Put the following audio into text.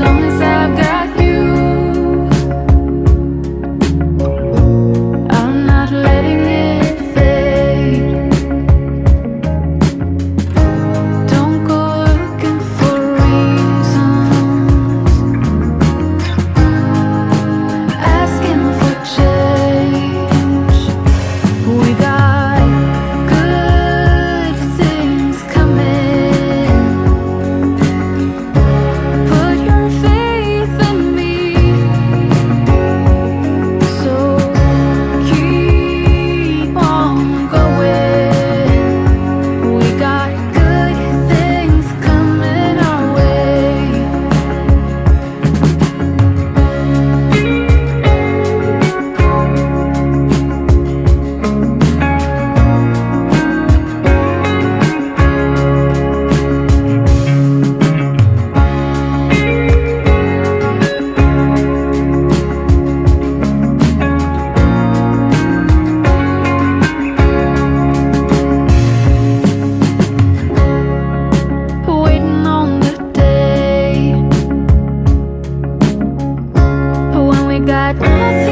long as I've got you, I'm not letting it fade. Don't go looking for reasons, asking for change. We got good things coming. Put your faith in me, so keep on going. We got good things coming our way. Waiting on the day when we got nothing